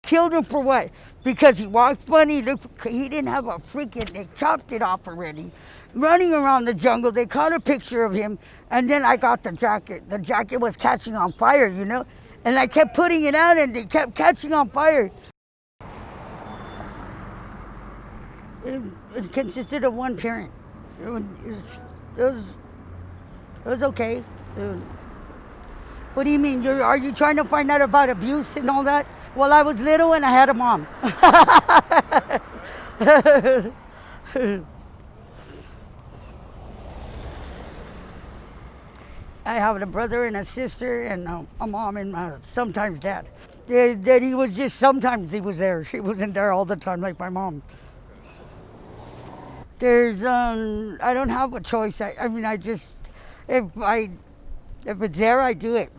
killed him for what? Because he walked funny. He didn't have a freaking, they chopped it off already. Running around the jungle, they caught a picture of him, and then I got the jacket. The jacket was catching on fire, you know? And I kept putting it out, and it kept catching on fire. It consisted of one parent. It was okay. What do you mean? Are you trying to find out about abuse and all that? Well, I was little and I had a mom. I have a brother and a sister and a mom and sometimes dad. That he was just, sometimes he was there. He wasn't there all the time like my mom. I don't have a choice. I mean, I just, if it's there, I do it.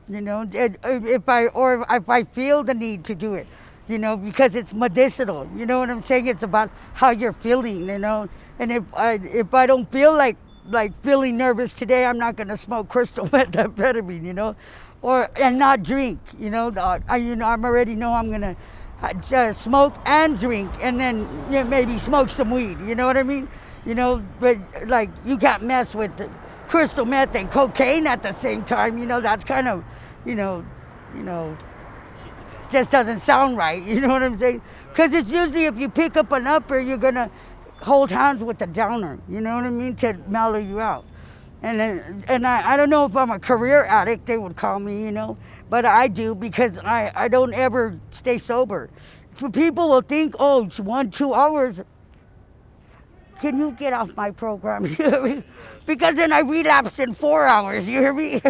You know, if I feel the need to do it, you know, because it's medicinal. You know what I'm saying? It's about how you're feeling, you know. And if I don't feel like feeling nervous today, I'm not gonna smoke crystal methamphetamine, you know, and not drink. You know, I'm already know I'm gonna smoke and drink, and then maybe smoke some weed. You know what I mean? You know, but like you can't mess with crystal meth and cocaine at the same time. You know, that's kind of, you know, just doesn't sound right. You know what I'm saying? Because it's usually if you pick up an upper, you're gonna hold hands with the downer. You know what I mean? To mellow you out. And I don't know if I'm a career addict, they would call me, you know, but I do because I don't ever stay sober. People will think, oh, it's 1-2 hours. Can you get off my program? Because then I relapsed in 4 hours, you hear me?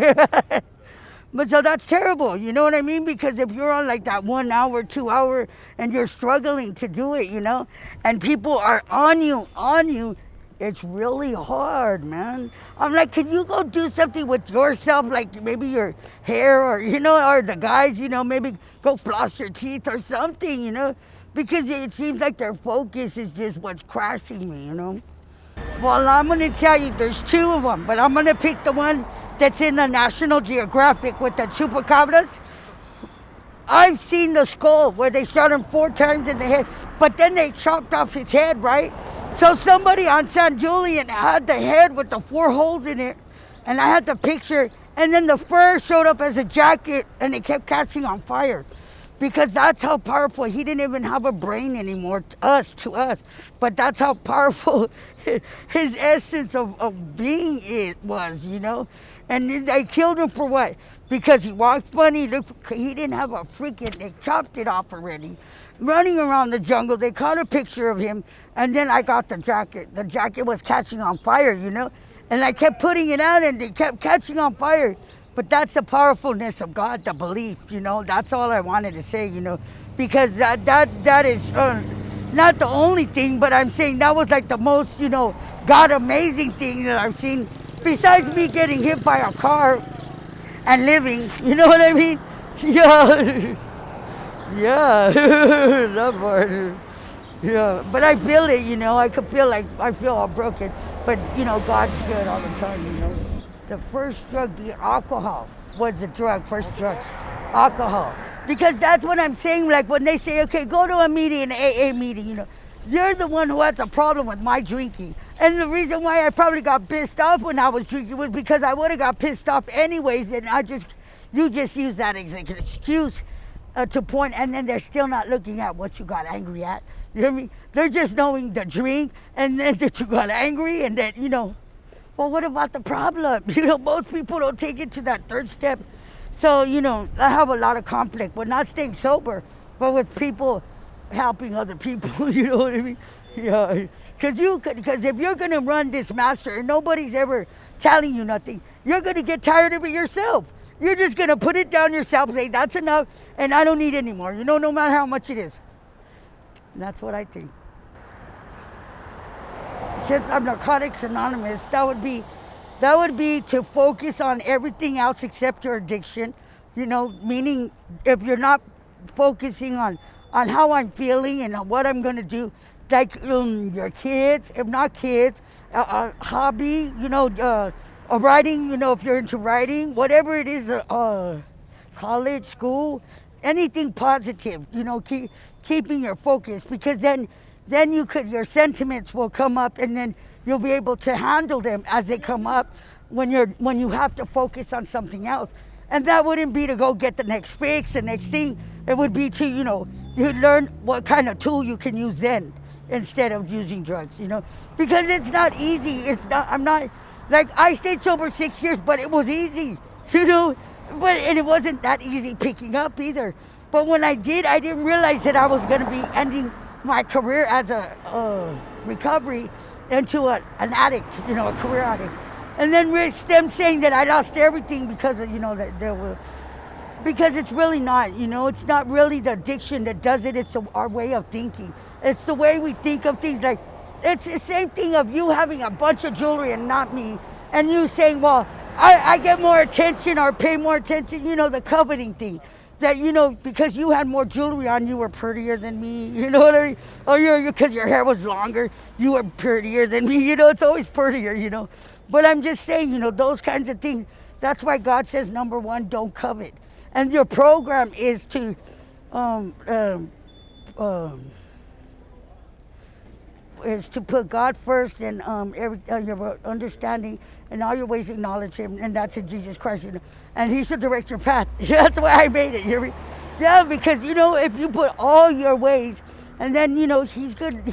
But so that's terrible, you know what I mean? Because if you're on like that 1 hour, 2 hour, and you're struggling to do it, you know, and people are on you, it's really hard, man. I'm like, can you go do something with yourself, like maybe your hair or, you know, or the guys, you know, maybe go floss your teeth or something, you know? Because it seems like their focus is just what's crashing me, you know? Well, I'm gonna tell you, there's 2 of them, but I'm gonna pick the one that's in the National Geographic with the chupacabras. I've seen the skull where they shot him 4 times in the head, but then they chopped off his head, right? So somebody on San Julian had the head with the 4 holes in it, and I had the picture, and then the fur showed up as a jacket, and it kept catching on fire. Because that's how powerful, he didn't even have a brain anymore, to us. But that's how powerful his essence of being it was, you know? And they killed him for what? Because he walked funny, he didn't have a freaking, they chopped it off already. Running around the jungle, they caught a picture of him, and then I got the jacket. The jacket was catching on fire, you know? And I kept putting it out, and it kept catching on fire. But that's the powerfulness of God, the belief, you know? That's all I wanted to say, you know? Because that is not the only thing, but I'm saying that was like the most, you know, God amazing thing that I've seen. Besides me getting hit by a car and living, you know what I mean? Yeah. Yeah, that part. Yeah, but I feel it, you know. I could feel like, I feel all broken. But, you know, God's good all the time, you know. The first drug, the alcohol, was the first drug, alcohol. Because that's what I'm saying, like when they say, okay, go to a meeting, an AA meeting, you know. You're the one who has a problem with my drinking. And the reason why I probably got pissed off when I was drinking was because I would have got pissed off anyways, and you just use that as an excuse to point, and then they're still not looking at what you got angry at. You know what I mean? They're just knowing the drink, and then that you got angry, and that, you know, well, what about the problem? You know, most people don't take it to that third step. So, you know, I have a lot of conflict with not staying sober, but with people helping other people, you know what I mean? Yeah, because if you're gonna run this master and nobody's ever telling you nothing, you're gonna get tired of it yourself. You're just gonna put it down yourself and say, that's enough, and I don't need any more, you know, no matter how much it is. And that's what I think. Since I'm Narcotics Anonymous, that would be to focus on everything else except your addiction, you know, meaning if you're not focusing on how I'm feeling and what I'm going to do, like your kids, if not kids, a hobby, you know, writing, you know, if you're into writing, whatever it is, college, school, anything positive, keeping your focus, because then your sentiments will come up, and then you'll be able to handle them as they come up when you have to focus on something else. And that wouldn't be to go get the next fix, the next thing. It would be to, you learn what kind of tool you can use then instead of using drugs, because it's not easy. I'm not, like, I stayed sober 6 years, but it was easy, and it wasn't that easy picking up either. But when I did, I didn't realize that I was going to be ending my career as a recovery into an addict, a career addict. And then them saying that I lost everything because of, that there were, because it's really not, it's not really the addiction that does it. It's our way of thinking. It's the way we think of things. Like, it's the same thing of you having a bunch of jewelry and not me, and you saying, well, I get more attention or pay more attention, the coveting thing. That, because you had more jewelry on, you were prettier than me, you know what I mean? Oh, because your hair was longer, you were prettier than me, it's always prettier, But I'm just saying, those kinds of things. That's why God says, number one, don't covet. And your program is to put God first, and your understanding, and all your ways acknowledge Him, and that's in Jesus Christ, and He should direct your path. That's why I made it. Yeah, because if you put all your ways, and then He's good.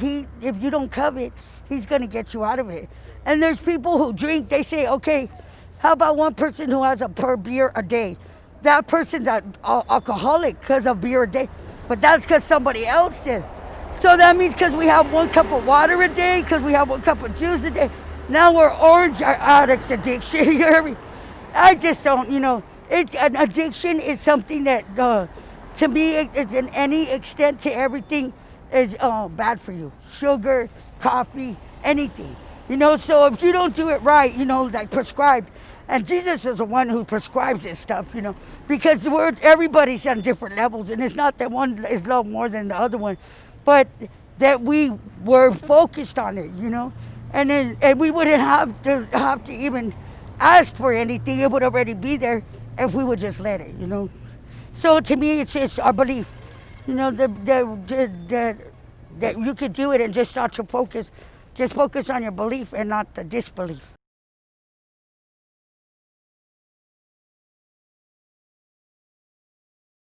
If you don't covet, He's gonna get you out of it. And there's people who drink. They say, okay, how about one person who has per beer a day? That person's an alcoholic because of beer a day, but that's because somebody else did. So that means because we have 1 cup of water a day, because we have 1 cup of juice a day, now we're orange addicts addiction. You hear me? I just don't, an addiction is something that, to me, it's in any extent to everything is bad for you. Sugar, coffee, anything. So if you don't do it right, like prescribed, and Jesus is the one who prescribes this stuff, because everybody's on different levels, and it's not that one is low more than the other one, but that we were focused on it, and we wouldn't have to even ask for anything. It would already be there if we would just let it, So to me, it's just our belief, that you could do it, and just not to focus. Just focus on your belief and not the disbelief.